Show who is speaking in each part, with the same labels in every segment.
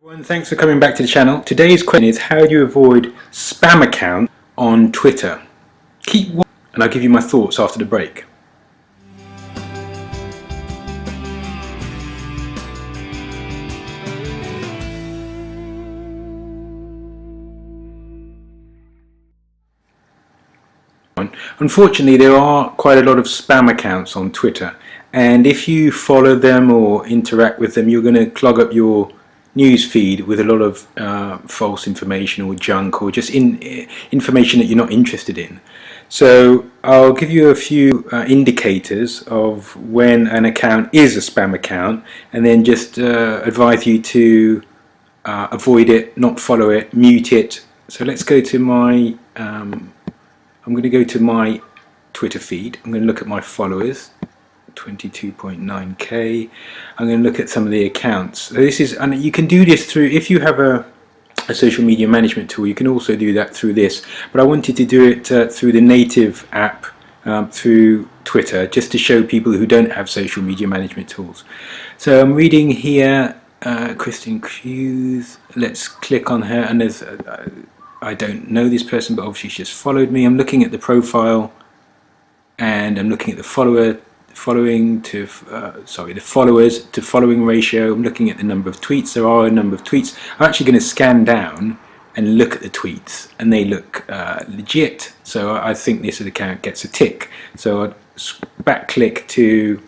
Speaker 1: Everyone, thanks for coming back to the channel. Today's question is, how do you avoid spam accounts on Twitter? Keep watching and I'll give you my thoughts after the break. Unfortunately, there are quite a lot of spam accounts on Twitter, and if you follow them or interact with them, you're going to clog up your news feed with a lot of false information or junk or just information that you're not interested in. So I'll give you a few indicators of when an account is a spam account, and then just advise you to avoid it, not follow it, mute it. So let's go to my I'm going to go to my Twitter feed. I'm going to look at my followers, 22.9k. I'm going to look at some of the accounts. So this is, and you can do this through, if you have a social media management tool, you can also do that through this. But I wanted to do it through the native app, through Twitter, just to show people who don't have social media management tools. So I'm reading here, Kristen Hughes. Let's click on her, and there's I don't know this person, but obviously she just followed me. I'm looking at the profile, and I'm looking at the followers to following ratio. I'm looking at the number of tweets. There are a number of tweets. I'm actually going to scan down and look at the tweets, and they look legit. So I think this account gets a tick. So I'd back click to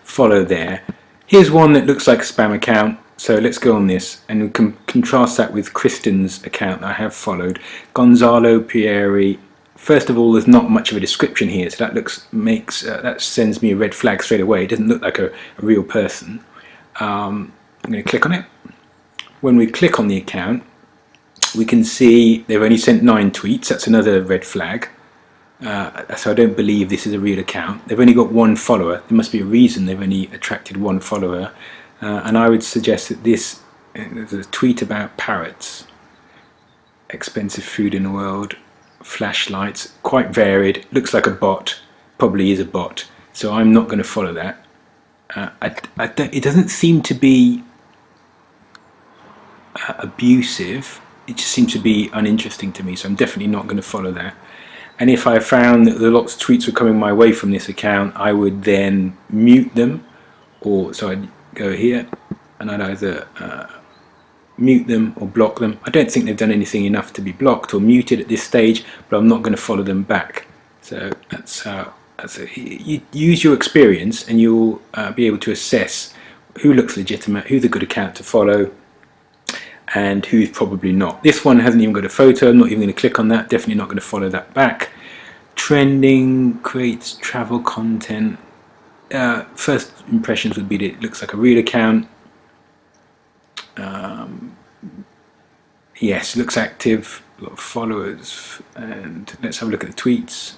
Speaker 1: follow there. Here's one that looks like a spam account. So let's go on this, and we can contrast that with Kristen's account that I have followed. Gonzalo Pieri. First of all, there's not much of a description here, so that that sends me a red flag straight away. It doesn't look like a real person. I'm going to click on it. When we click on the account, we can see they've only sent 9 tweets. That's another red flag. So I don't believe this is a real account. They've only got 1 follower. There must be a reason they've only attracted 1 follower. And I would suggest that there's a tweet about parrots, expensive food in the world, flashlights, quite varied, looks like a bot, probably is a bot, so I'm not going to follow that. It doesn't seem to be abusive, it just seems to be uninteresting to me, so I'm definitely not going to follow that. And if I found that lots of tweets were coming my way from this account, I would then mute them, or so I'd go here and I'd either mute them or block them. I don't think they've done anything enough to be blocked or muted at this stage, but I'm not going to follow them back. So you use your experience, and you'll be able to assess who looks legitimate, who's a good account to follow, and who's probably not. This one hasn't even got a photo. I'm not even going to click on that. Definitely not going to follow that back. Trending, creates travel content. First impressions would be that it looks like a real account. Yes, looks active, a lot of followers, and let's have a look at the tweets.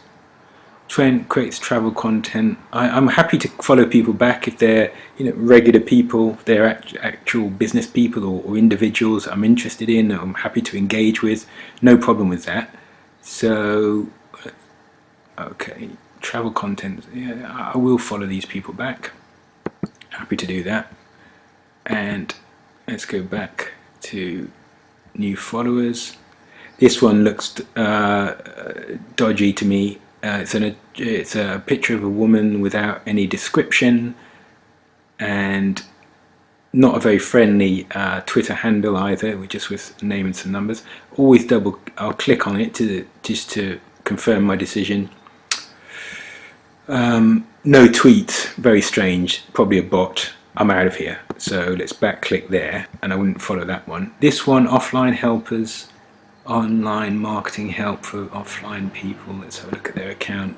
Speaker 1: Trend, creates travel content. I'm happy to follow people back if they're regular people, if they're actual business people or individuals I'm interested in, I'm happy to engage with. No problem with that. So, okay. Travel content, yeah, I will follow these people back. Happy to do that. And let's go back to new followers. This one looks dodgy to me. It's a picture of a woman without any description, and not a very friendly Twitter handle either, just with name and some numbers. Always I'll click on it just to confirm my decision. No tweets, very strange, probably a bot. I'm out of here, so let's back click there, and I wouldn't follow that one. This one, offline helpers, online marketing help for offline people. Let's have a look at their account.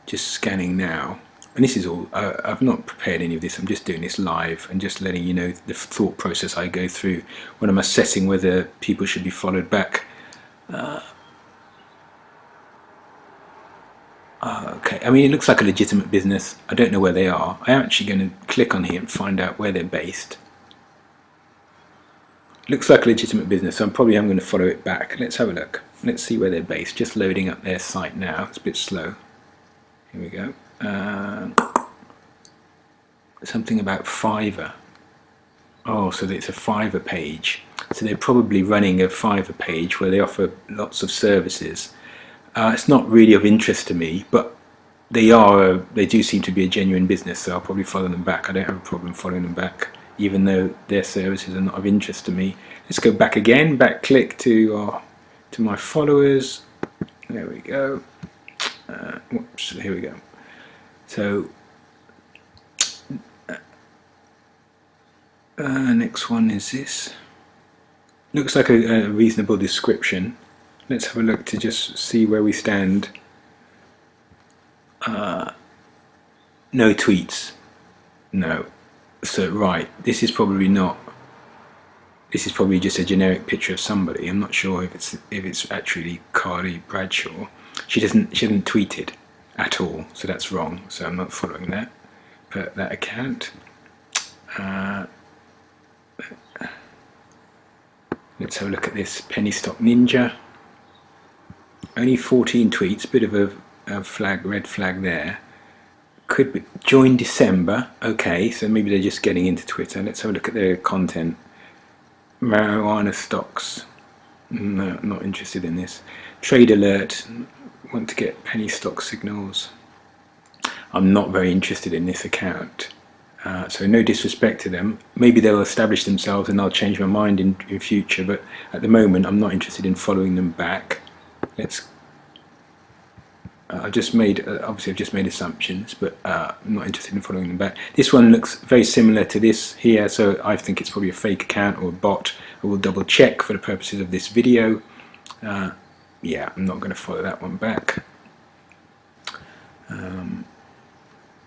Speaker 1: Just scanning now, and this is all, I've not prepared any of this, I'm just doing this live and just letting you know the thought process I go through when I'm assessing whether people should be followed back. Okay, I mean, it looks like a legitimate business. I don't know where they are. I'm actually going to click on here and find out where they're based. Looks like a legitimate business, so I'm going to follow it back. Let's have a look. Let's see where they're based. Just loading up their site now. It's a bit slow. Here we go. something about Fiverr. Oh, so it's a Fiverr page. So they're probably running a Fiverr page where they offer lots of services. It's not really of interest to me, but they do seem to be a genuine business, so I'll probably follow them back. I don't have a problem following them back, even though their services are not of interest to me. Let's go back again, back click to my followers. There we go. Whoops, here we go. So next one is this. Looks like a reasonable description. Let's have a look to just see where we stand. No tweets. No. So right, this is probably just a generic picture of somebody. I'm not sure if it's actually Carly Bradshaw. She hasn't tweeted at all, so that's wrong. So I'm not following that account. Let's have a look at this Penny Stock Ninja. Only 14 tweets, bit of a red flag there. Could be join December. Okay, so maybe they're just getting into Twitter. Let's have a look at their content. Marijuana stocks. No, not interested in this. Trade alert. Want to get penny stock signals. I'm not very interested in this account. So no disrespect to them. Maybe they'll establish themselves and I'll change my mind in future. But at the moment, I'm not interested in following them back. Let's. I've just made assumptions, but I'm not interested in following them back. This one looks very similar to this here, so I think it's probably a fake account or a bot. I will double check for the purposes of this video. Yeah, I'm not going to follow that one back.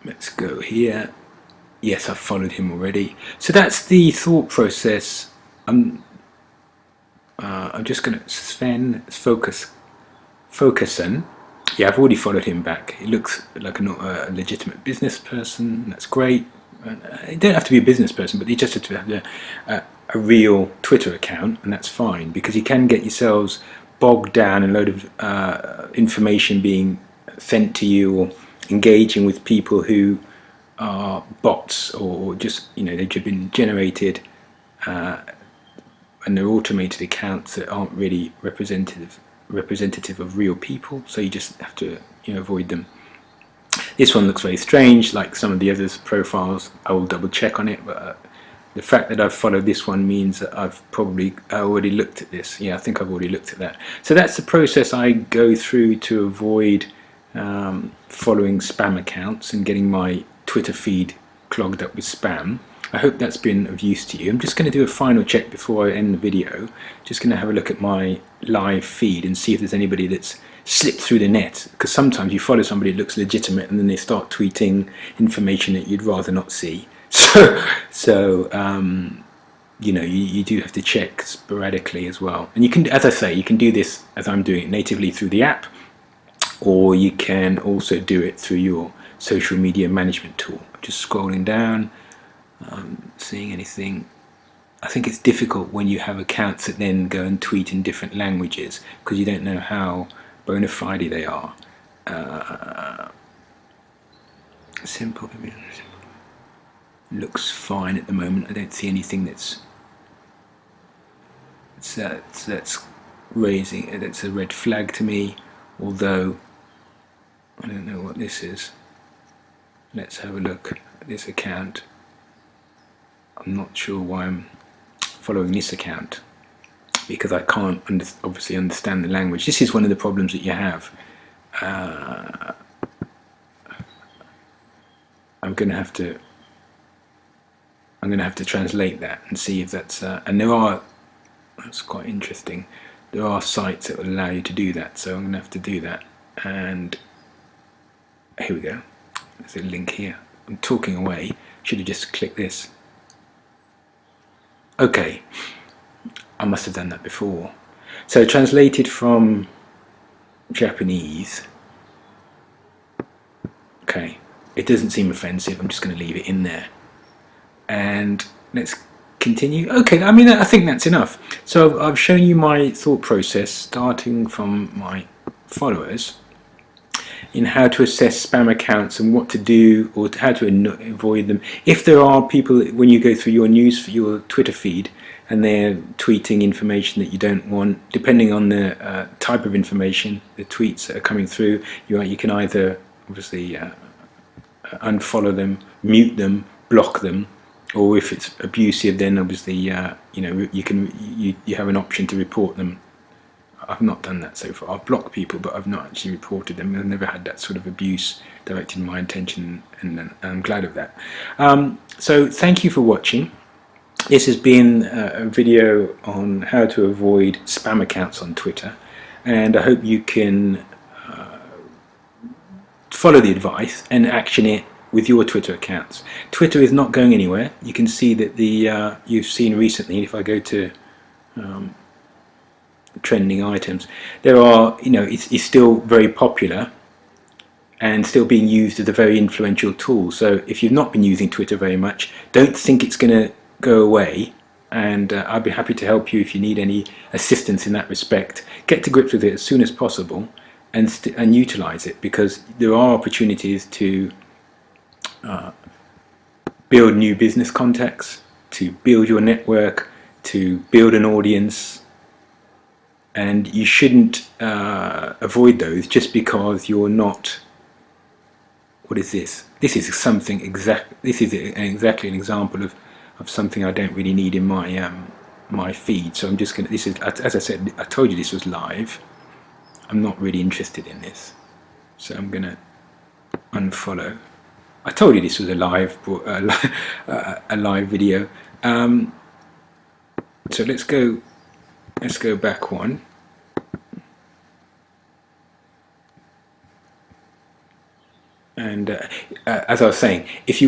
Speaker 1: Let's go here. Yes, I've followed him already. So that's the thought process. I'm just going to Sven Focusen. Yeah, I've already followed him back. He looks like a legitimate business person. That's great. You don't have to be a business person, but you just have to have a real Twitter account, and that's fine, because you can get yourselves bogged down in a load of information being sent to you, or engaging with people who are bots, or just, they've just been generated and they're automated accounts that aren't really representative of real people, so you just have to avoid them. This one looks very strange, like some of the others' profiles. I will double check on it, but the fact that I've followed this one means that I've probably already looked at this. Yeah, I think I've already looked at that. So that's the process I go through to avoid following spam accounts and getting my Twitter feed clogged up with spam. I hope that's been of use to you. I'm just going to do a final check before I end the video. Just going to have a look at my live feed and see if there's anybody that's slipped through the net, because sometimes you follow somebody that looks legitimate and then they start tweeting information that you'd rather not see. So you do have to check sporadically as well. And you can, as I say, you can do this as I'm doing it natively through the app, or you can also do it through your social media management tool. Just scrolling down. Seeing anything. I think it's difficult when you have accounts that then go and tweet in different languages, because you don't know how bona fide they are. Simple. Looks fine at the moment. I don't see anything that's raising. That's a red flag to me. Although I don't know what this is. Let's have a look at this account. I'm not sure why I'm following this account, because I can't obviously understand the language. This is one of the problems that you have. I'm going to have to translate that and see if that's and that's quite interesting. There are sites that will allow you to do that, so I'm going to have to do that. And here we go. There's a link here. I'm talking away. Should have just clicked this. Okay, I must have done that before. So translated from Japanese. Okay, it doesn't seem offensive. I'm just going to leave it in there. And let's continue. Okay, I mean, I think that's enough. So I've shown you my thought process starting from my followers. in how to assess spam accounts and what to do or how to avoid them. If there are people, when you go through your news for your Twitter feed, and they're tweeting information that you don't want, depending on the type of information, the tweets that are coming through, you can either obviously unfollow them, mute them, block them, or if it's abusive, then obviously you know, you have an option to report them. I've not done that so far. I've blocked people, but I've not actually reported them. I've never had that sort of abuse directed in my attention, and I'm glad of that. So thank you for watching. This has been a video on how to avoid spam accounts on Twitter, and I hope you can follow the advice and action it with your Twitter accounts. Twitter is not going anywhere. You can see that the you've seen recently, if I go to trending items, there are, you know, it's still very popular and still being used as a very influential tool. So if you've not been using Twitter very much, don't think it's going to go away, and I'd be happy to help you if you need any assistance in that respect. Get to grips with it as soon as possible and utilize it, because there are opportunities to build new business contacts, to build your network, to build an audience, and you shouldn't avoid those just because you're not. What is this? This is something This is exactly an example of something I don't really need in my my feed. So I'm just going to, this is, as I said, I told you this was live. I'm not really interested in this, so I'm going to unfollow. I told you this was a live video. So let's go back one. And as I was saying, if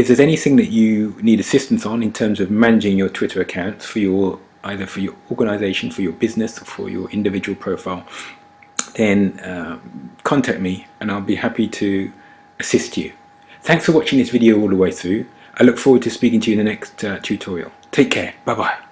Speaker 1: there's anything that you need assistance on in terms of managing your Twitter accounts for either for your organization, for your business, or for your individual profile, then contact me and I'll be happy to assist you. Thanks for watching this video all the way through. I look forward to speaking to you in the next tutorial. Take care. Bye bye.